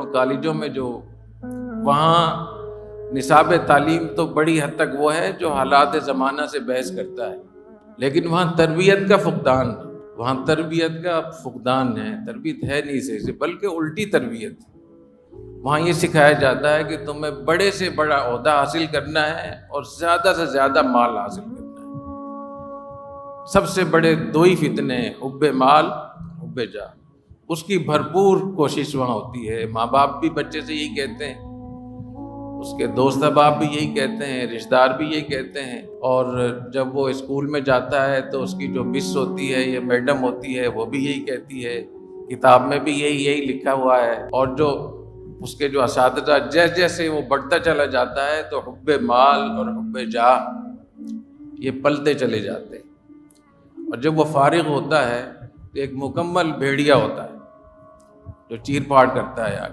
کالجوں میں جو وہاں نصاب تعلیم تو بڑی حد تک وہ ہے جو حالات زمانہ سے بحث کرتا ہے، لیکن وہاں تربیت کا فقدان ہے، تربیت ہے نہیں صحیح سے، بلکہ الٹی تربیت۔ وہاں یہ سکھایا جاتا ہے کہ تمہیں بڑے سے بڑا عہدہ حاصل کرنا ہے اور زیادہ سے زیادہ مال حاصل کرنا ہے۔ سب سے بڑے دو ہی فتنے ہیں، حب مال، حب جاہ۔ اس کی بھرپور کوشش وہاں ہوتی ہے۔ ماں باپ بھی بچے سے یہی کہتے ہیں، اس کے دوست احباب بھی یہی کہتے ہیں، رشتہ دار بھی یہی کہتے ہیں، اور جب وہ اسکول میں جاتا ہے تو اس کی جو مس ہوتی ہے یا میڈم ہوتی ہے وہ بھی یہی کہتی ہے، کتاب میں بھی یہی لکھا ہوا ہے، اور جو اس کے جو اساتذہ جیسے جیسے وہ بڑھتا چلا جاتا ہے تو حب مال اور حب جاہ یہ پلتے چلے جاتے ہیں۔ اور جب وہ فارغ ہوتا ہے تو ایک مکمل بھیڑیا ہوتا ہے جو چیر پھاڑ کرتا ہے آگے۔